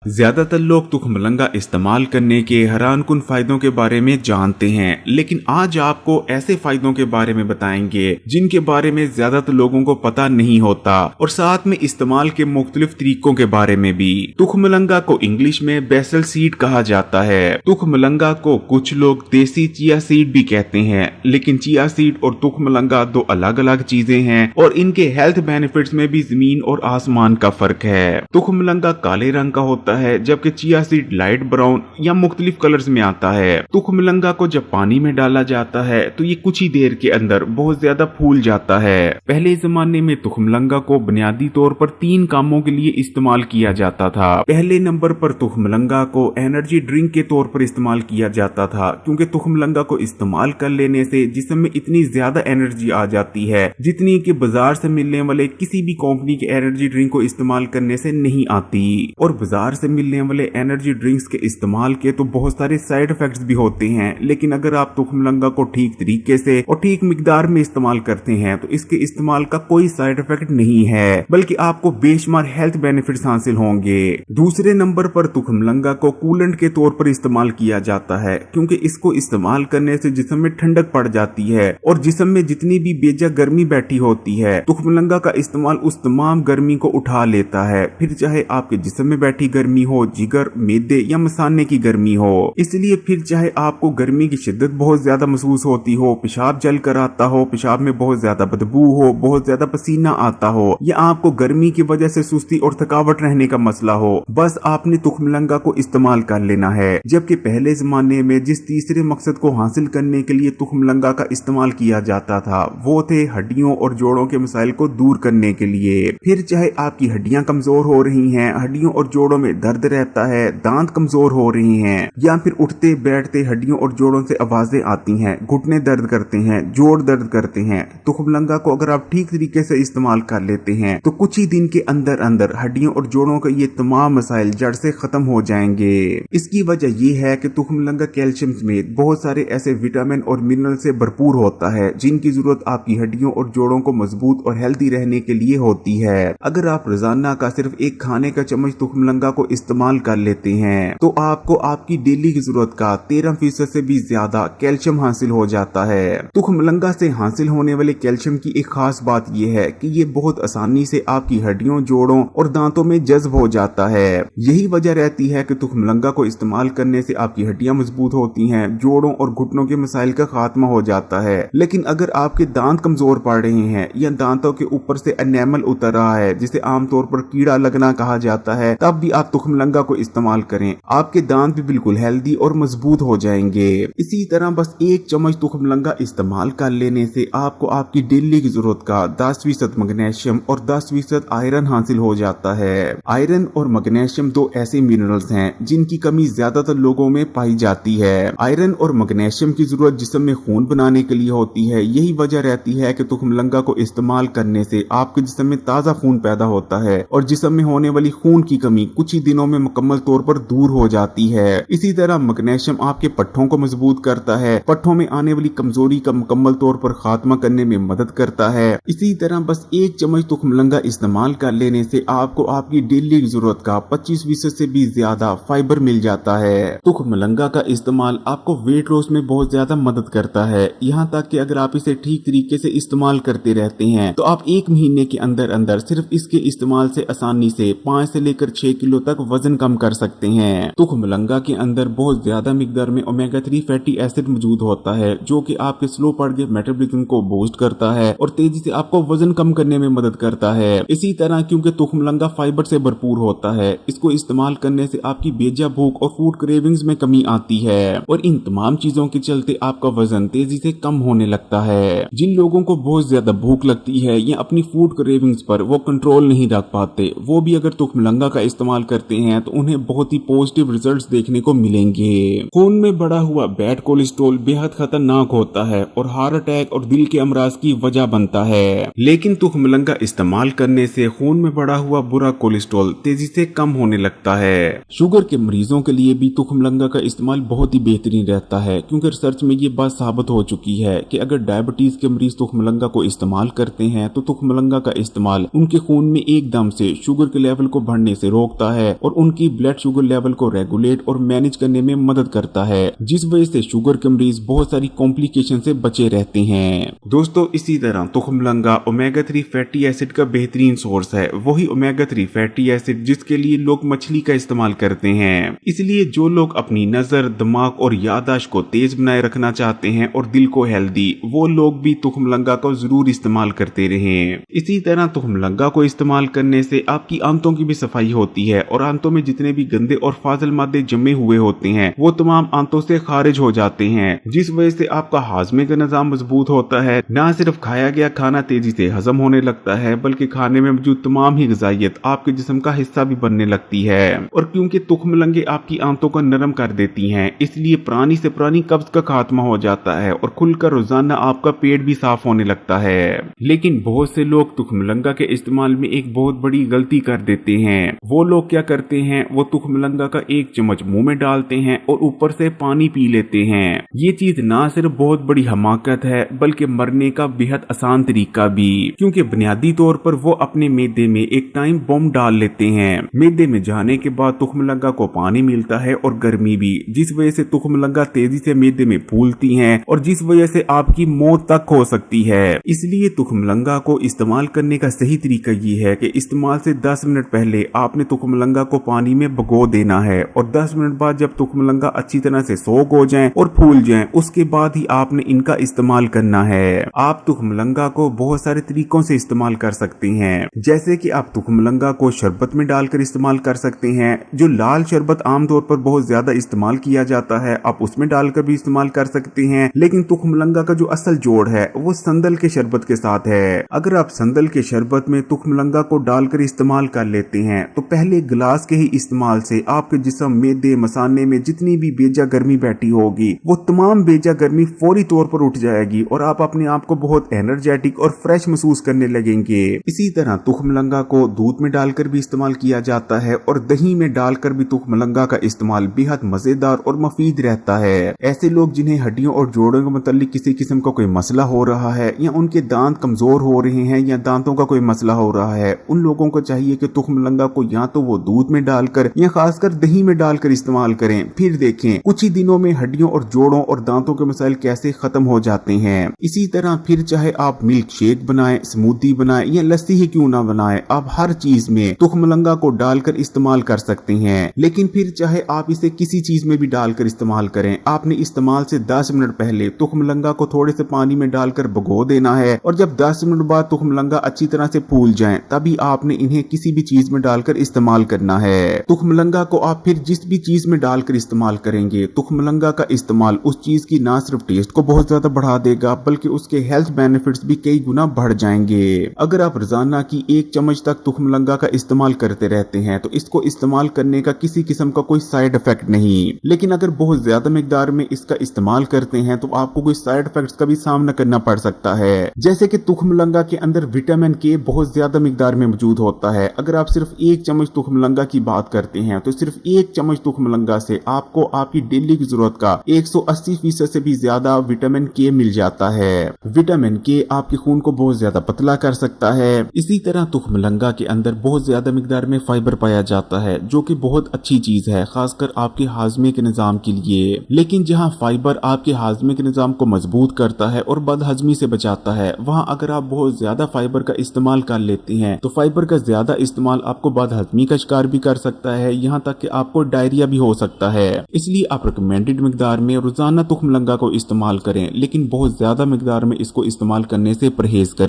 ज्यादा तर लोग तुखमलंगा इस्तेमाल करने के हैरान कुन फायदों के बारे में जानते हैं, लेकिन आज आपको ऐसे फायदों के बारे में बताएंगे जिनके बारे में ज्यादातर लोगों को पता नहीं होता, और साथ में इस्तेमाल के मुख्तलिफ तरीकों के बारे में भी। तुखमलंगा को इंग्लिश में बेसल सीड कहा जाता है। तुखमलंगा को कुछ लोग देसी चिया सीड भी कहते हैं, लेकिन चिया सीड और तुखमलंगा दो अलग अलग चीजें हैं और इनके हेल्थ बेनिफिट्स में भी जमीन और आसमान का फर्क है। तुखमलंगा काले रंग का होता है, जबकि चिया सीड लाइट ब्राउन या मुख्तलिफ कलर्स में आता है। तुखमलंगा को जब पानी में डाला जाता है तो ये कुछ ही देर के अंदर बहुत ज्यादा फूल जाता है। पहले जमाने में तुखमलंगा को बुनियादी तौर पर 3 कामों के लिए इस्तेमाल किया जाता था। पहले नंबर पर तुखमलंगा को एनर्जी ड्रिंक के तौर पर इस्तेमाल किया जाता था, क्योंकि तुखमलंगा को इस्तेमाल कर लेने से जिस्म में इतनी ज्यादा एनर्जी आ जाती है जितनी कि बाजार से मिलने वाले किसी भी कंपनी के एनर्जी ड्रिंक को इस्तेमाल करने से नहीं आती। और बाजार से मिलने वाले एनर्जी ड्रिंक्स के इस्तेमाल के तो बहुत सारे साइड इफेक्ट्स भी होते हैं, लेकिन अगर आप तुखमलंगा को ठीक तरीके से और ठीक मिकदार में इस्तेमाल करते हैं तो इसके इस्तेमाल का कोई साइड इफेक्ट नहीं है, बल्कि आपको बेशुमार हेल्थ बेनिफिट्स हासिल होंगे। दूसरे नंबर पर तुखमलंगा को कूलेंट के तौर पर इस्तेमाल किया जाता है, क्योंकि इसको इस्तेमाल करने से जिस्म में ठंडक पड़ जाती है और जिस्म में जितनी भी बेजा गर्मी बैठी होती है तुखमलंगा का इस्तेमाल उस तमाम गर्मी को उठा लेता है, फिर चाहे आपके जिस्म में बैठी गर्मी हो, जिगर, मैदे या मसाने की गर्मी हो। इसलिए फिर चाहे आपको गर्मी की शिद्दत बहुत ज्यादा महसूस होती हो, पेशाब जल कर आता हो, पेशाब में बहुत ज्यादा बदबू हो, बहुत ज्यादा पसीना आता हो, या आपको गर्मी की वजह से सुस्ती और थकावट रहने का मसला हो, बस आपने तुखमलंगा को इस्तेमाल कर लेना है। जबकि पहले जमाने में जिस तीसरे मकसद को हासिल करने के लिए तुखमलंगा का इस्तेमाल किया जाता था वो थे हड्डियों और जोड़ों के मसाइल को दूर करने के लिए। फिर चाहे आपकी हड्डियां कमजोर हो रही हैं, हड्डियों और जोड़ों में दर्द रहता है, दांत कमजोर हो रहे हैं, या फिर उठते बैठते हड्डियों और जोड़ों से आवाजें आती हैं, घुटने दर्द करते हैं, जोड़ दर्द करते हैं, तुखमलंगा को अगर आप ठीक तरीके से इस्तेमाल कर लेते हैं तो कुछ ही दिन के अंदर अंदर हड्डियों और जोड़ों का ये तमाम मसाइल जड़ से खत्म हो जाएंगे। इसकी वजह यह है कि तुखमलंगा कैल्शियम समेत बहुत सारे ऐसे विटामिन और मिनरल से भरपूर होता है जिनकी जरूरत आपकी हड्डियों और जोड़ों को मजबूत और हेल्दी रहने के लिए होती है। अगर आप रोजाना का सिर्फ एक खाने का चम्मच तुखमलंगा को इस्तेमाल कर लेते हैं तो आपको आपकी डेली की जरूरत का 13% से भी ज्यादा कैल्शियम हासिल हो जाता है। तुखमलंगा से हासिल होने वाले कैल्शियम की एक खास बात यह है कि ये बहुत आसानी से आपकी हड्डियों, जोड़ों और दांतों में जज्ब हो जाता है। यही वजह रहती है कि तुखमलंगा को इस्तेमाल करने से आपकी हड्डियां मजबूत होती हैं, जोड़ों और घुटनों के मसाइल का खात्मा हो जाता है। लेकिन अगर आपके दांत कमजोर पड़ रहे हैं या दांतों के ऊपर से एनेमल उतर रहा है जिसे आमतौर पर कीड़ा लगना कहा जाता है, तब भी आप तुखमलंगा को इस्तेमाल करें, आपके दांत भी बिल्कुल हेल्दी और मजबूत हो जाएंगे। इसी तरह बस 1 चम्मच तुखमलंगा इस्तेमाल कर लेने से आपको आपकी डेली की जरूरत का 10% मैग्नीशियम और 10% आयरन हासिल हो जाता है। आयरन और मैग्नीशियम 2 ऐसे मिनरल्स हैं जिनकी कमी ज्यादातर लोगों में पाई जाती है। आयरन और मैग्नीशियम की जरूरत जिस्म में खून बनाने के लिए होती है। यही वजह रहती है कि तुखमलंगा को इस्तेमाल करने से आपके जिस्म में ताजा खून पैदा होता है और जिस्म में होने वाली खून की कमी कुछ ही दिनों में मुकम्मल तौर पर दूर हो जाती है। इसी तरह मैग्नीशियम आपके पट्ठों को मजबूत करता है, पट्ठों में आने वाली कमजोरी का मुकम्मल तौर पर खात्मा करने में मदद करता है। इसी तरह बस 1 चम्मच तुखमलंगा इस्तेमाल कर लेने से आपको आपकी डेली जरूरत का 25% से भी ज्यादा फाइबर मिल जाता है। तुखमलंगा का इस्तेमाल आपको वेट लॉस में बहुत ज्यादा मदद करता है, यहाँ तक कि अगर आप इसे ठीक तरीके से इस्तेमाल करते रहते हैं तो आप 1 महीने के अंदर अंदर सिर्फ इसके इस्तेमाल से आसानी से 5 से लेकर 6 किलो तक वजन कम कर सकते हैं। तुखमलंगा के अंदर बहुत ज्यादा मिकदार में ओमेगा 3 फैटी एसिड मौजूद होता है जो कि आपके स्लो पड़े मेटाबॉलिज्म को बूस्ट करता है और तेजी से आपको वजन कम करने में मदद करता है। इसी तरह क्योंकि तुखमलंगा फाइबर से भरपूर होता है, इसको इस्तेमाल करने से आपकी बेजा भूख और फूड क्रेविंग्स में कमी आती है और इन तमाम चीजों के चलते आपका वजन तेजी से कम होने लगता है। जिन लोगों को बहुत ज्यादा भूख लगती है या अपनी फूड क्रेविंग्स पर वो कंट्रोल नहीं रख पाते, वो भी अगर तुखमलंगा का इस्तेमाल करते हैं तो उन्हें बहुत ही पॉजिटिव रिजल्ट्स देखने को मिलेंगे। खून में बढ़ा हुआ बैड कोलेस्ट्रॉल बेहद खतरनाक होता है और हार्ट अटैक और दिल के अमराज की वजह बनता है, लेकिन तुखमलंगा इस्तेमाल करने से खून में बढ़ा हुआ बुरा कोलेस्ट्रॉल तेजी से कम होने लगता है। शुगर के मरीजों के लिए भी तुखमलंगा का इस्तेमाल बहुत ही बेहतरीन रहता है, क्योंकि रिसर्च में ये बात साबित हो चुकी है कि अगर डायबिटीज के मरीज तुखमलंगा को इस्तेमाल करते हैं तो तुखमलंगा का इस्तेमाल उनके खून में एकदम से शुगर के लेवल को बढ़ने से रोकता है है और उनकी ब्लड शुगर लेवल को रेगुलेट और मैनेज करने में मदद करता है, जिस वजह से शुगर के मरीज बहुत सारी कॉम्प्लिकेशन से बचे रहते हैं। दोस्तों इसी तरह तुखमलंगा ओमेगा 3 फैटी एसिड का बेहतरीन सोर्स है, वही ओमेगा 3 फैटी एसिड जिसके लिए लोग मछली का इस्तेमाल करते हैं। इसलिए जो लोग अपनी नजर, दिमाग और याददाश्त को तेज बनाए रखना चाहते हैं और दिल को हेल्दी, वो लोग भी तुखमलंगा को जरूर इस्तेमाल करते रहें। इसी तरह तुखमलंगा को इस्तेमाल करने से आपकी आंतों की भी सफाई होती है और आंतों में जितने भी गंदे और फाजिल मादे जमे हुए होते हैं वो तमाम आंतों से खारिज हो जाते हैं, जिस वजह से आपका हाजमे का निजाम मजबूत होता है। न सिर्फ खाया गया खाना तेजी से हजम होने लगता है बल्कि खाने में मौजूद तमाम ही ग़िज़ाइयत आपके जिस्म का हिस्सा भी बनने लगती है। और क्योंकि तुखमलंगे आपकी आंतों को नरम कर देती हैं, इसलिए पुरानी से पुरानी कब्ज का खात्मा हो जाता है और खुलकर रोजाना आपका पेट भी साफ होने लगता है। लेकिन बहुत से लोग तुखमलंगा के इस्तेमाल में एक बहुत बड़ी गलती कर देते हैं। वो लोग क्या करते हैं, वो तुखमलंगा का 1 चम्मच मुंह में डालते हैं और ऊपर से पानी पी लेते हैं। ये चीज ना सिर्फ बहुत बड़ी हमाकत है बल्कि मरने का बेहद आसान तरीका भी, क्योंकि बुनियादी तौर पर वो अपने मैदे में एक टाइम बम डाल लेते हैं। मैदे में जाने के बाद तुखमलंगा को पानी मिलता है और गर्मी भी, जिस वजह से तुखमलंगा तेजी से मैदे में फूलती हैं और जिस वजह से आपकी मौत तक हो सकती है। इसलिए तुखमलंगा को इस्तेमाल करने का सही तरीका ये है कि इस्तेमाल से 10 मिनट पहले आपने तुखमलंगा को पानी में भिगो देना है और 10 मिनट बाद जब तुखमलंगा अच्छी तरह से सोख हो जाएं और फूल जाएं, उसके बाद ही आपने इनका इस्तेमाल करना है। आप तुखमलंगा को बहुत सारे तरीकों से इस्तेमाल कर सकते हैं, जैसे कि आप तुखमलंगा को शरबत में डालकर इस्तेमाल कर सकते हैं। जो लाल शरबत आमतौर पर बहुत ज्यादा इस्तेमाल किया जाता है, आप उसमें डालकर भी इस्तेमाल कर सकते हैं। लेकिन तुखमलंगा का जो असल जोड़ है वो संदल के शरबत के साथ है। अगर आप संदल के शरबत में तुखमलंगा को डालकर इस्तेमाल कर लेते हैं तो पहले गिलास के ही इस्तेमाल से आपके जिस्म, मैदे, मसाने में जितनी भी बेजा गर्मी बैठी होगी वो तमाम बेजा गर्मी फौरी तौर पर उठ जाएगी और आप अपने आप को बहुत एनर्जेटिक और फ्रेश महसूस करने लगेंगे। इसी तरह तुखमलंगा को दूध में डालकर भी इस्तेमाल किया जाता है और दही में डालकर भी तुखमलंगा का इस्तेमाल बेहद मजेदार और मुफीद रहता है। ऐसे लोग जिन्हें हड्डियों और जोड़ों के मुतालिक किसी किस्म का कोई मसला हो रहा है या उनके दांत कमजोर हो रहे हैं या दांतों का कोई मसला हो रहा है, उन लोगों को चाहिए कि तुखमलंगा को या तो वो दूध में डालकर या खासकर दही में डालकर इस्तेमाल करें। फिर देखें कुछ ही दिनों में हड्डियों और जोड़ों और दांतों के मसाइल कैसे खत्म हो जाते हैं। इसी तरह फिर चाहे आप मिल्क शेक बनाएं, स्मूदी बनाएं या लस्सी ही क्यों ना बनाएं, आप हर चीज में तुखमलंगा को डालकर इस्तेमाल कर सकते हैं। लेकिन फिर चाहे आप इसे किसी चीज में भी डालकर इस्तेमाल करें, आपने इस्तेमाल से 10 मिनट पहले तुखमलंगा को थोड़े से पानी में डालकर भिगो देना है और जब 10 मिनट बाद तुखमलंगा अच्छी तरह से फूल जाएं, तभी आपने इन्हें किसी भी चीज में डालकर इस्तेमाल करना है। तुखमलंगा को आप फिर जिस भी चीज में डालकर इस्तेमाल करेंगे, तुखमलंगा का इस्तेमाल उस चीज की ना सिर्फ टेस्ट को बहुत ज्यादा बढ़ा देगा बल्कि उसके हेल्थ बेनिफिट्स भी कई गुना बढ़ जाएंगे। अगर आप रोजाना की 1 चम्मच तक तुखमलंगा का इस्तेमाल करते रहते हैं तो इसको इस्तेमाल करने का किसी किस्म का कोई साइड इफेक्ट नहीं। लेकिन अगर बहुत ज्यादा मिकदार में इसका इस्तेमाल करते हैं तो आपको कोई साइड इफेक्ट्स का भी सामना करना पड़ सकता है, जैसे कि तुखमलंगा के अंदर विटामिन के बहुत ज्यादा मिकदार में मौजूद होता है। अगर आप सिर्फ 1 चम्मच तुखमलंगा की बात करते हैं तो सिर्फ 1 चम्मच तुखमलंगा से आपको आपकी डेली की जरूरत का 180% से भी ज्यादा विटामिन के मिल जाता है। विटामिन के आपके खून को बहुत ज्यादा पतला कर सकता है। इसी तरह तुखमलंगा के अंदर बहुत ज्यादा मिकदार में फाइबर पाया जाता है जो कि बहुत अच्छी चीज है, खासकर आपके हाजमे के निजाम के लिए। लेकिन जहाँ फाइबर आपके हाजमे के निजाम को मजबूत करता है और बदहजमी से बचाता है, वहाँ अगर आप बहुत ज्यादा फाइबर का इस्तेमाल कर लेते हैं तो फाइबर का ज्यादा इस्तेमाल आपको बदहजमी का शिकार भी कर सकता है, यहाँ तक कि आपको डायरिया भी हो सकता है। इसलिए आप रिकमेंडेड मिकदार में रोजाना तुखमलंगा को इस्तेमाल करें, लेकिन बहुत ज्यादा मिकदार में इसको इस्तेमाल करने से परहेज करें।